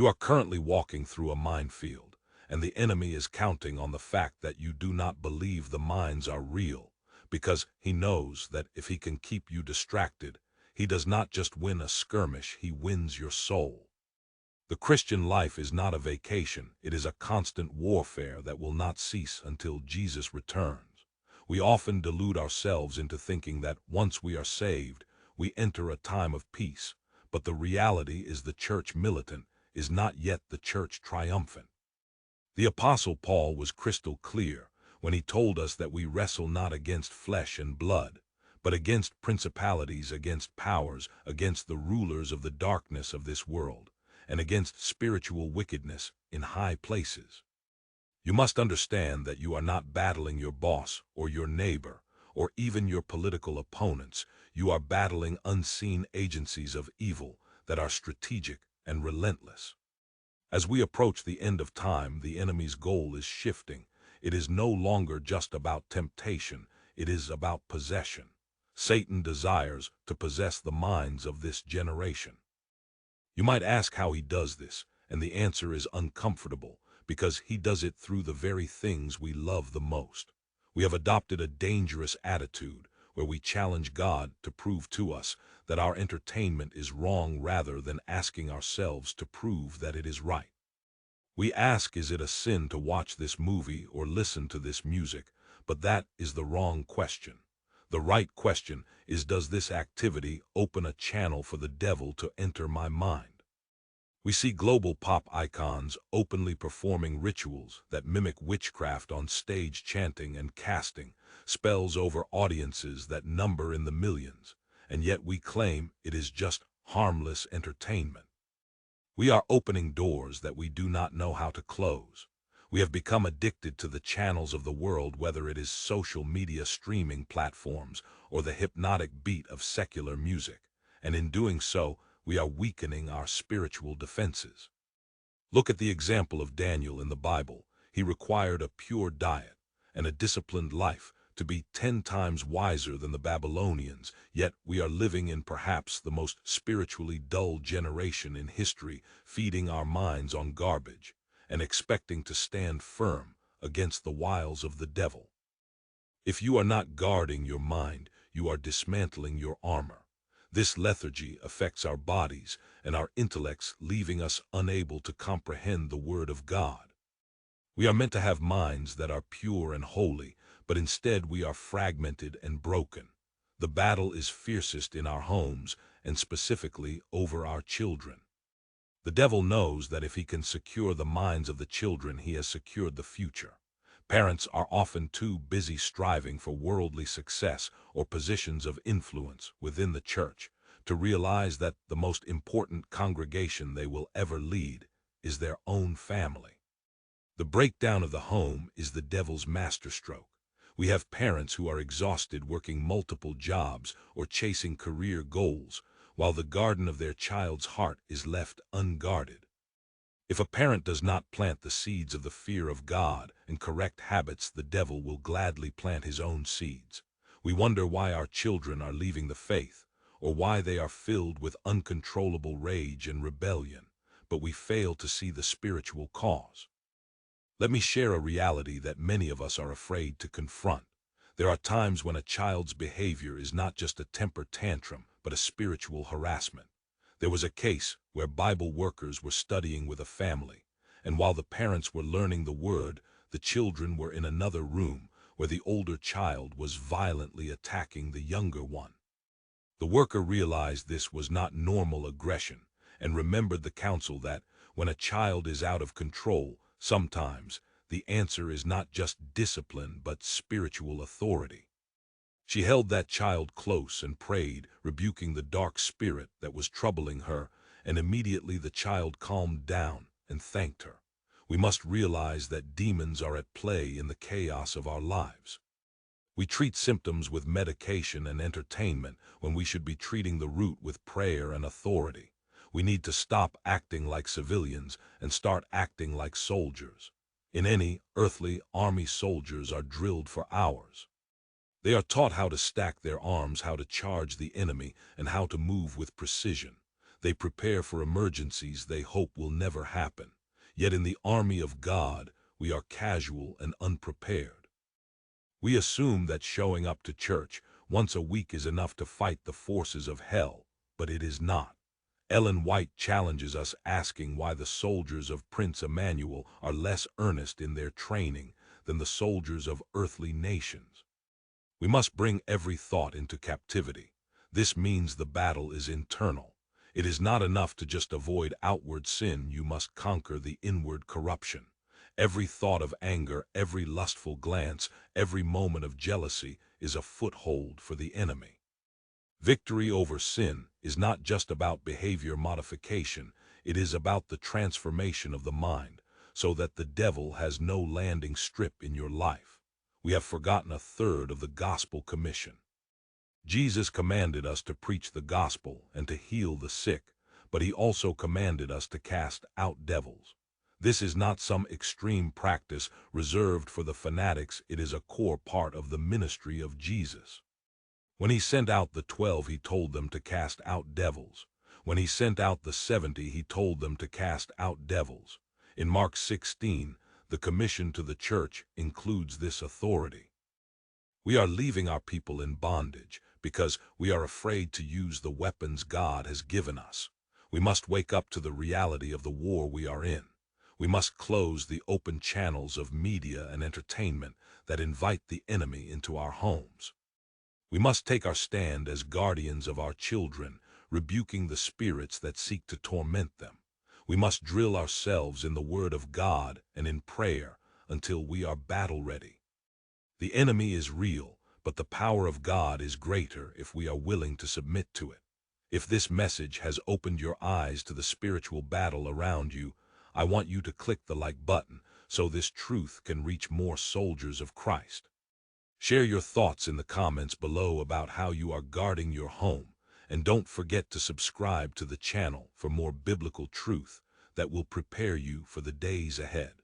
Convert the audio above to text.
You are currently walking through a minefield, and the enemy is counting on the fact that you do not believe the mines are real, because he knows that if he can keep you distracted, he does not just win a skirmish, he wins your soul. The Christian life is not a vacation, it is a constant warfare that will not cease until Jesus returns. We often delude ourselves into thinking that once we are saved, we enter a time of peace, but the reality is the church militant is not yet the church triumphant. The Apostle Paul was crystal clear when he told us that we wrestle not against flesh and blood, but against principalities, against powers, against the rulers of the darkness of this world, and against spiritual wickedness in high places. You must understand that you are not battling your boss or your neighbor or even your political opponents. You are battling unseen agencies of evil that are strategic and relentless. As we approach the end of time, the enemy's goal is shifting. It is no longer just about temptation, it is about possession. Satan desires to possess the minds of this generation. You might ask how he does this, and the answer is uncomfortable, because he does it through the very things we love the most. We have adopted a dangerous attitude where we challenge God to prove to us that our entertainment is wrong rather than asking ourselves to prove that it is right. We ask, is it a sin to watch this movie or listen to this music? But that is the wrong question. The right question is, does this activity open a channel for the devil to enter my mind? We see global pop icons openly performing rituals that mimic witchcraft on stage, chanting and casting spells over audiences that number in the millions, and yet we claim it is just harmless entertainment. We are opening doors that we do not know how to close. We have become addicted to the channels of the world, whether it is social media streaming platforms or the hypnotic beat of secular music, and in doing so, we are weakening our spiritual defenses. Look at the example of Daniel in the Bible. He required a pure diet and a disciplined life to be 10 times wiser than the Babylonians, yet we are living in perhaps the most spiritually dull generation in history, feeding our minds on garbage and expecting to stand firm against the wiles of the devil. If you are not guarding your mind, you are dismantling your armor. This lethargy affects our bodies and our intellects, leaving us unable to comprehend the Word of God. We are meant to have minds that are pure and holy, but instead we are fragmented and broken. The battle is fiercest in our homes, and specifically over our children. The devil knows that if he can secure the minds of the children, he has secured the future. Parents are often too busy striving for worldly success or positions of influence within the church to realize that the most important congregation they will ever lead is their own family. The breakdown of the home is the devil's masterstroke. We have parents who are exhausted working multiple jobs or chasing career goals, while the garden of their child's heart is left unguarded. If a parent does not plant the seeds of the fear of God and correct habits, the devil will gladly plant his own seeds. We wonder why our children are leaving the faith, or why they are filled with uncontrollable rage and rebellion, but we fail to see the spiritual cause. Let me share a reality that many of us are afraid to confront. There are times when a child's behavior is not just a temper tantrum, but a spiritual harassment. There was a case where Bible workers were studying with a family, and while the parents were learning the Word, the children were in another room where the older child was violently attacking the younger one. The worker realized this was not normal aggression and remembered the counsel that when a child is out of control, sometimes the answer is not just discipline but spiritual authority. She held that child close and prayed, rebuking the dark spirit that was troubling her, and immediately the child calmed down and thanked her. We must realize that demons are at play in the chaos of our lives. We treat symptoms with medication and entertainment when we should be treating the root with prayer and authority. We need to stop acting like civilians and start acting like soldiers. In any earthly army, soldiers are drilled for hours. They are taught how to stack their arms, how to charge the enemy, and how to move with precision. They prepare for emergencies they hope will never happen. Yet in the army of God, we are casual and unprepared. We assume that showing up to church once a week is enough to fight the forces of hell, but it is not. Ellen White challenges us, asking why the soldiers of Prince Emmanuel are less earnest in their training than the soldiers of earthly nations. We must bring every thought into captivity. This means the battle is internal. It is not enough to just avoid outward sin, you must conquer the inward corruption. Every thought of anger, every lustful glance, every moment of jealousy is a foothold for the enemy. Victory over sin is not just about behavior modification, it is about the transformation of the mind, so that the devil has no landing strip in your life. We have forgotten a third of the gospel commission. Jesus commanded us to preach the gospel and to heal the sick, but he also commanded us to cast out devils. This is not some extreme practice reserved for the fanatics, it is a core part of the ministry of Jesus. When he sent out the 12, he told them to cast out devils. When he sent out the 70, he told them to cast out devils. In Mark 16, the commission to the church includes this authority. We are leaving our people in bondage because we are afraid to use the weapons God has given us. We must wake up to the reality of the war we are in. We must close the open channels of media and entertainment that invite the enemy into our homes. We must take our stand as guardians of our children, rebuking the spirits that seek to torment them. We must drill ourselves in the Word of God and in prayer until we are battle-ready. The enemy is real, but the power of God is greater if we are willing to submit to it. If this message has opened your eyes to the spiritual battle around you, I want you to click the like button so this truth can reach more soldiers of Christ. Share your thoughts in the comments below about how you are guarding your home, and don't forget to subscribe to the channel for more biblical truth that will prepare you for the days ahead.